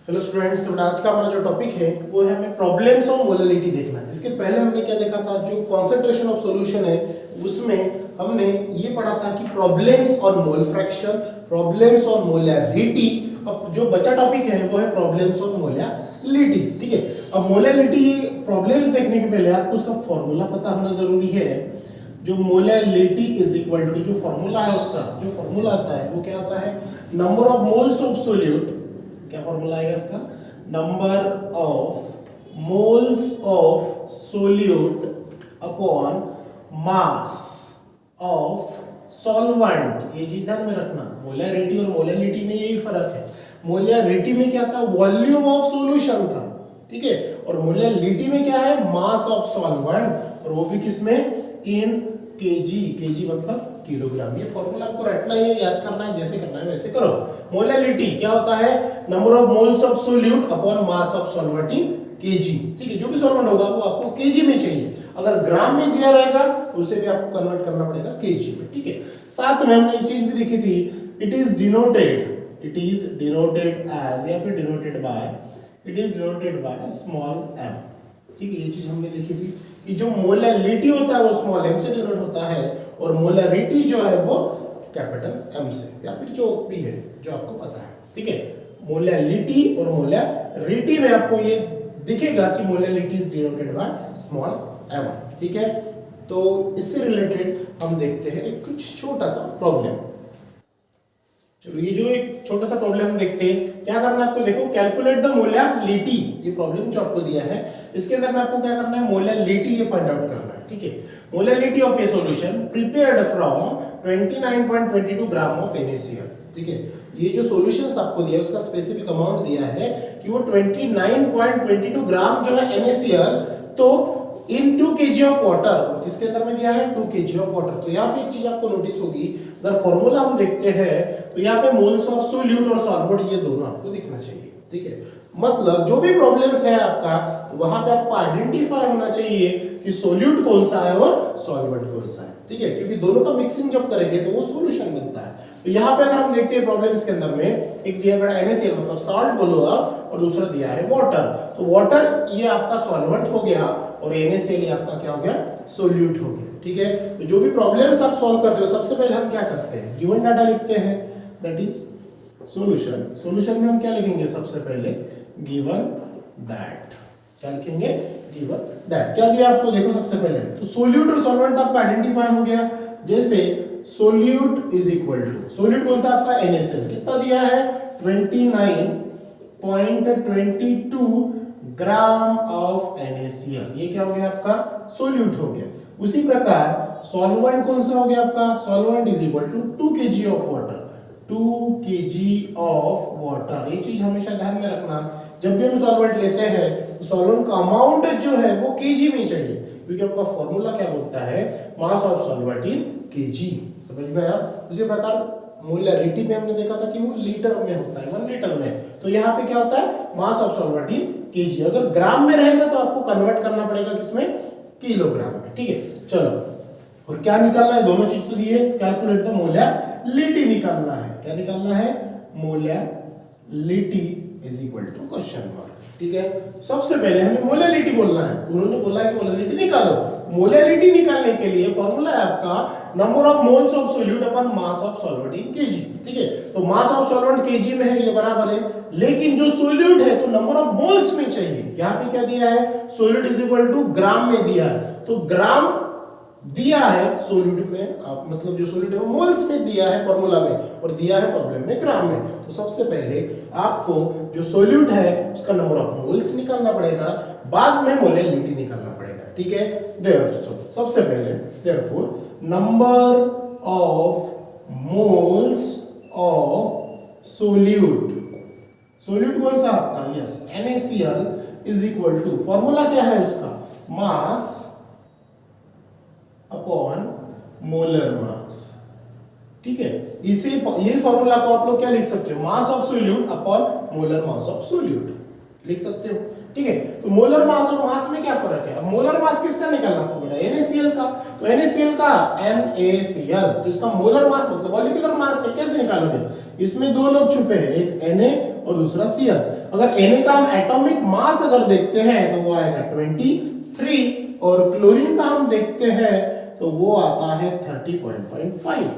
Hello students, तो आज का हमारा जो टॉपिक है वो है हमें प्रॉब्लम्स ऑफ मोलैलिटी देखना है। इसके पहले हमने क्या देखा था, जो कॉन्सेंट्रेशन ऑफ सॉल्यूशन है उसमें हमने ये पढ़ा था कि problems on mole fraction, problems on molarity. अब जो बचा टॉपिक है वो है प्रॉब्लम्स ऑन मोलैलिटी। ठीक है, अब मोलैलिटी प्रॉब्लम्स देखने के पहले आपको उसका फॉर्मूला पता होना जरूरी है। जो मोलैलिटी इज इक्वल टू, जो फॉर्मूला है उसका जो फॉर्मूला आता है वो क्या आता है, number of moles of solute. क्या फॉर्मूला आएगा इसका, number of moles of solute upon mass of solvent. ये चीज ध्यान में रखना, मोलैरिटी और मोलैलिटी में यही फर्क है। मोलैरिटी में क्या था, वॉल्यूम ऑफ सॉल्यूशन था, ठीक है, और मोलैलिटी में क्या है, मास ऑफ सॉल्वेंट, और वो भी किसमें, इन केजी। केजी मतलब किलोग्राम। ये फॉर्मूला आपको रटना है, याद करना है, जैसे करना है वैसे करो। मोलैलिटी क्या होता है, number of moles of solute upon mass of solvent in KG. ठीक है, जो भी सॉल्वेंट होगा वो आपको केजी में चाहिए। अगर ग्राम में दिया रहेगा तो उसे भी आपको कन्वर्ट करना पड़ेगा केजी में। ठीक है, साथ में हमने एक चीज भी देखी थी, इट इज डिनोटेड एज, या फिर डिनोटेड बाय स्मॉल एम। ठीक है, ये चीज हमने देखी थी कि जो मोलैलिटी होता है वो स्मॉल एम से डिनोट होता है, और मोलैरिटी जो है वो कैपिटल एम से, या फिर जो भी है जो आपको पता है। ठीक है, मोलैलिटी और मोलैरिटी में आपको ये दिखेगा कि molality is denoted by small m. ठीक है, तो इससे रिलेटेड हम देखते हैं एक कुछ छोटा सा प्रॉब्लम। चलो, ये जो एक छोटा सा प्रॉब्लम देखते हैं, क्या करना है आपको, देखो, कैलकुलेट द मोलैलिटी। ये प्रॉब्लम जो आपको दिया है इसके अंदर में आपको क्या करना है, मोलैलिटी ये फाइंड आउट करना है। ठीक है, molality of A solution prepared from 29.22 gram of NaCl। ठीक है, ये जो सॉल्यूशंस आपको दिया है उसका स्पेसिफिक अमाउंट दिया है कि वो 29.22 ग्राम जो है NaCl, तो इन 2 kg ऑफ वाटर, किसके अंदर में दिया है, 2 kg ऑफ वाटर। तो यहाँ पे एक चीज आपको नोटिस होगी, अगर फॉर्मूला हम देखते हैं तो यहाँ पे मोल्स ऑफ सोल्यूट और सॉल्वेंट ये दोनों आपको दिखना चाहिए। ठीक है, मतलब जो भी प्रॉब्लम्स है आपका, तो वहां पे आपको आइडेंटिफाई होना चाहिए कि सोल्यूट कौन सा है और सॉल्वेंट कौन सा है। ठीक है, क्योंकि दोनों का मिक्सिंग जब करेंगे तो वो सॉल्यूशन बनता है। तो यहाँ पे अगर हम देखते हैं प्रॉब्लम्स के अंदर में, एक दिया गया NaCl मतलब सॉल्ट बोलो आप, और दूसरा दिया है वाटर। तो वाटर ये आपका सॉल्वेंट हो गया और NaCl ये आपका क्या हो गया, सोल्यूट हो गया। ठीक है, तो जो भी प्रॉब्लम्स आप सॉल्व करते हो सबसे पहले हम क्या करते हैं, गिवन डाटा लिखते हैं, दैट इज सॉल्यूशन। सॉल्यूशन में हम क्या लिखेंगे, सबसे पहले गिवन दैट। क्या लिखेंगे, गिवन दैट। क्या दिया आपको, देखो सबसे पहले तो सोल्यूट और सॉल्वेंट आपका आइडेंटिफाई हो गया। जैसे solute is equal to, solute कौन सा आपका NaCl, कितना दिया है, 29.22 ग्राम ऑफ NaCl। ये क्या हो गया आपका, सोल्यूट हो गया। उसी प्रकार सॉल्वेंट कौन सा हो गया आपका, solvent is equal to 2 kg of water, 2 kg of water. ये चीज हमेशा ध्यान में रखना, जब भी हम सॉल्वेंट लेते हैं तो सॉल्वेंट का अमाउंट जो है वो केजी में चाहिए, क्योंकि आपका फॉर्मूला क्या बोलता है, mass of solvent in KG. समझ में आया। उसी प्रकार मोलैरिटी में हमने देखा था कि वो लीटर में होता है, 1 लीटर में। तो यहाँ पे क्या होता है, mass of solvent in KG. अगर ग्राम में रहेगा तो आपको कन्वर्ट करना पड़ेगा किसमें, किलोग्राम में। ठीक है, चलो, और क्या निकालना है, दोनों चीज तो दी है, कैलकुलेट द मोलैलिटी निकालना है। क्या निकालना है, molality is equal to question mark. ठीक है, सबसे पहले हमें मोलैलिटी बोलना है। उन्होंने बोला है कि मोलैलिटी निकालो। मोलैलिटी निकालने के लिए फॉर्मूला है आपका number of moles of solute upon mass of solvent in KG. ठीक है, तो मास ऑफ सॉल्वेंट केजी में है, ये बराबर है, लेकिन जो सोल्यूट है तो नंबर ऑफ मोल्स में चाहिए। यहाँ पे क्या दिया है, सोल्यूट इज इक्वल टू ग्राम में दिया है, तो ग्राम दिया है सोल्यूट में, आप मतलब जो सोल्यूट है वो मोल्स में दिया है फॉर्मूला में, और दिया है प्रॉब्लम में ग्राम में। तो सबसे पहले आपको जो सोल्यूट है उसका नंबर ऑफ मोल्स निकालना पड़ेगा, बाद में मोलैलिटी निकालना पड़ेगा। ठीक है, देयरफॉर सबसे पहले therefore number of moles of solute, solute कौन सा आपका, yes NaCl is equal to, formula क्या है उसका, मास अपॉन मोलर मास। ठीक है, इसे ये फॉर्मूला को आप लोग क्या लिख सकते हो, mass of solute upon molar mass of solute लिख सकते हो। ठीक है, तो मोलर मास और मास में क्या फर्क है? अब मोलर मास किसका निकालना आपको बेटा? NaCl का। तो NaCl का NaCl, तो इसका मोलर मास मतलब मॉलिक्यूलर मास है। कैसे निकालोगे? इसमें दो लोग छुपे हैं, एक Na और दूसरा Cl। अगर Na का हम एटॉमिक मास अगर देखते हैं तो वो आएगा 23 और क्लोरीन का हम देखते हैं तो वो आता है 30.5।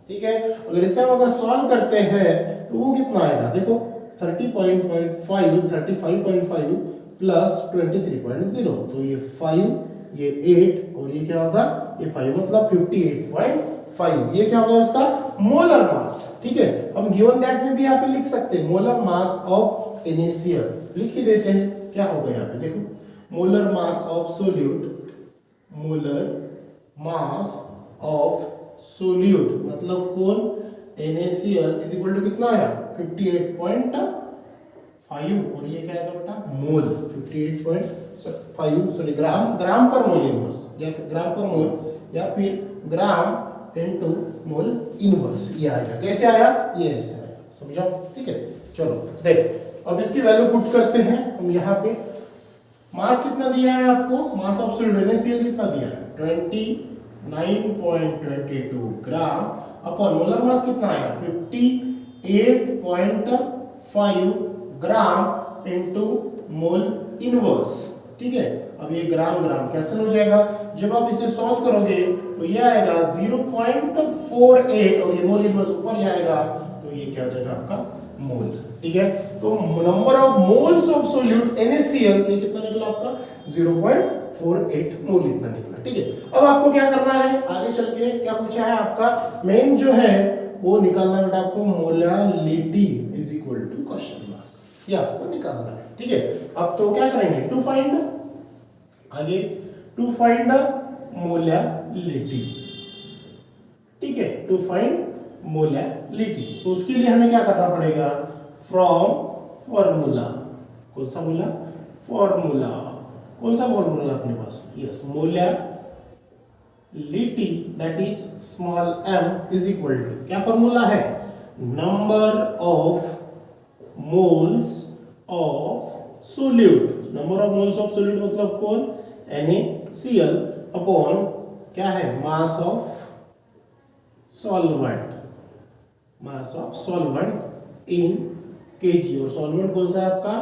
ठीक है, अगर इसे हम अगर सॉल्व करते हैं तो वो कितना आएगा? देखो 30.5 35.5 प्लस 23.0, तो ये 5 ये 8 और ये क्या होगा? ये 5 मतलब 58.5। ये क्या होगा? उसका मोलर मास। ठीक है, हम गिवन दैट में भी यहाँ पे लिख सकते हैं मोलर मास ऑफ NaCl, लिख ही देते हैं। क्या होगा यहाँ पे? देखो molar mass of solute, molar mass of solute मतलब कौन? NaCl इज इक्वल टू कितना आया? 58.5 और ये क्या आएगा बेटा? मोल। 58.5 सॉरी ग्राम पर मोल इनवर्स या ग्राम पर मोल या फिर ग्राम इनटू मोल इनवर्स, ये आएगा। कैसे आया? ये ऐसे आया, समझो? ठीक है, चलो देख अब इसकी वैल्यू पुट करते हैं हम यहाँ पे। मास कितना दिया है आपको? मास ऑफ सोल्यूट NaCl कितना दिया है? 29.22 ग्राम अपॉन मोलर मास कितना आया? 58.5 ग्राम इनटू मोल इनवर्स। ठीक है, अब ये ग्राम ग्राम कैंसिल हो जाएगा। जब आप इसे सॉल्व करोगे तो ये आएगा 0.48 और ये मोल इनवर्स ऊपर जाएगा तो ये क्या हो जाएगा? आपका मोल। ठीक है, तो number of moles of solute NaCl ये कितना निकला आपका? 0.48 मोल इतना निकला। ठीक है, अब आपको क्या करना है आगे चल के? क्या पूछा है आपका? मेन जो है वो निकालना बेटा आपको molality is equal to question mark, ये आपको निकालना है। ठीक है, अब तो क्या करेंगे? टू फाइंड आगे टू फाइंड मोलालिटी। ठीक है, टू फाइंड मोलालिटी, तो उसके लिए हमें क्या करना पड़ेगा? From formula. कौन सा बोला? फॉर्मूला। कौन सा फॉर्मूला अपने पास? Yes, molality that is small m is equal to क्या फॉर्मूला है? Number of moles of solute. Number of moles of solute मतलब कौन? NaCl अपॉन क्या है? Mass of solvent, mass of solvent in kg। और solvent कौन सा है आपका?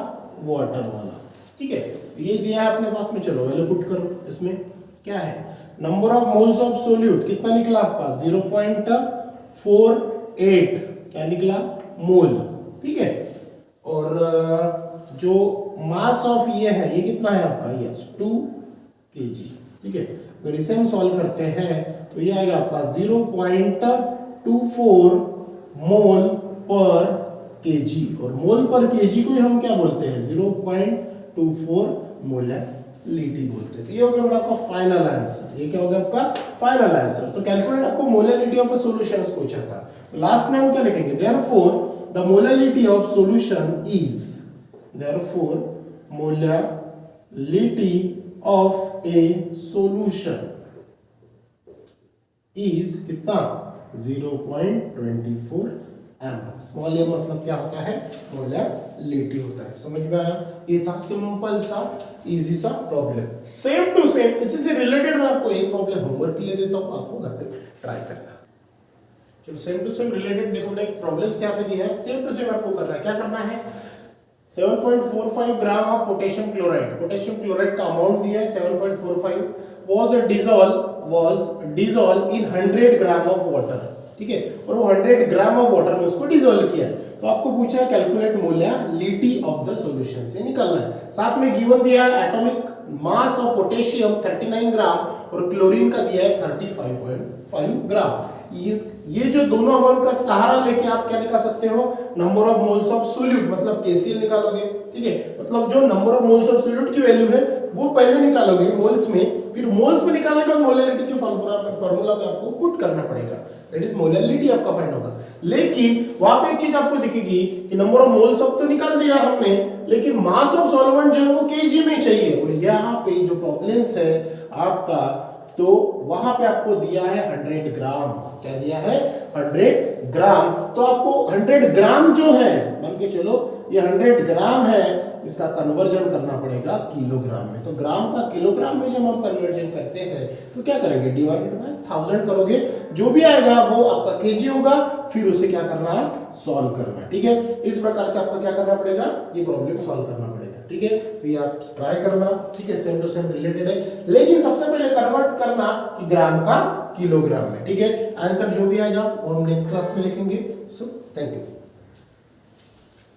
वाटर वाला। ठीक है, ये दिया है अपने पास में। चलो वैल्यू पुट करो। इसमें क्या है? Number of moles of solute कितना निकला आपका? 0.48 क्या निकला? मोल। ठीक है, और जो मास ऑफ ये है ये कितना है आपका? Yes 2 kg। ठीक है, अगर इसे हम सॉल्व करते हैं तो ये आएगा आपका 0.24 मोल पर kg, और मोल पर kg को हम क्या बोलते हैं? 0.24 मोलालिटी बोलते हैं। तो ये हो गया बेटा आपका फाइनल आंसर। ये क्या हो गया आपका? Final answer. तो कैलकुलेट आपको मोलालिटी ऑफ अ सॉल्यूशन पूछा था, तो लास्ट में हम क्या लिखेंगे? Therefore the molality of solution is, therefore molality of A solution is कितना? 0.24 m। स्मॉल m मतलब क्या होता है? मोलालिटी होता है। समझ में आया? ये था सिंपल सा इजी सा प्रॉब्लम। सेम टू सेम इसी से रिलेटेड मैं आपको एक प्रॉब्लम होमवर्क के लिए देता हूं, आपको घर पे ट्राई करना। चलो सेम टू सेम रिलेटेड देखो ना, एक प्रॉब्लम से यहाँ पे दिया है, सेम टू सेम आपको करना है। क्या करना है? 7.45 gram of potassium chloride, potassium chloride का अमाउंट दिया है 7.45 was dissolved in 100 gram of water. ठीक है, और वो 100 ग्राम ऑफ वाटर में उसको डिसॉल्व किया है। तो आपको पूछा है calculate molality of the solution, से निकालना है। साथ में गिवन दिया है एटॉमिक मास ऑफ पोटेशियम 39 ग्राम और क्लोरीन का दिया है 35.5 ग्राम। ये जो दोनों अमाउंट का सहारा लेके आप क्या निकाल सकते हो? Number of moles of solute मतलब KCl निकालोगे। ठीक है, मतलब जो number of moles of solute की वैल्यू है वो पहले निकालोगे मोल्स में, फिर मोल्स में निकालने के बाद मोलालिटी के फॉर्मूला में आपको पुट करना पड़ेगा, दैट इज मोलालिटी आपका फाइंड होगा। लेकिन वहां पे एक चीज आपको दिखेगी कि नंबर ऑफ मोल्स ऑफ तो निकाल दिया हमने, लेकिन मास ऑफ सॉल्वेंट जो है वो kg में चाहिए। और यहाँ पे जो प्रॉब्लम्स है आपका, तो वहां पे आपको दिया है 100 ग्राम। क्या दिया है? 100 ग्राम, तो आपको 100 ग्राम जो है, मान के चलो ये 100 ग्राम है, इसका कन्वर्जन करना पड़ेगा किलोग्राम में। तो ग्राम का किलोग्राम में जब हम कन्वर्जन करते हैं तो क्या करेंगे, डिवाइडेड बाय 1000 करोगे, जो भी आएगा वो आपका केजी होगा, फिर उसे क्या करना है, सॉल्व करना है। ठीक है, इस प्रकार से आपको क्या करना पड़ेगा, ये प्रॉब्लम सॉल्व करना पड़ेगा। ठीक है, तो ये आप ट्राई करना। ठीक है, सेम टू सेम रिलेटेड है, लेकिन सबसे पहले कन्वर्ट करना कि ग्राम का किलोग्राम में। ठीक है, आंसर जो भी आएगा वो हम नेक्स्ट क्लास में देखेंगे। So thank you.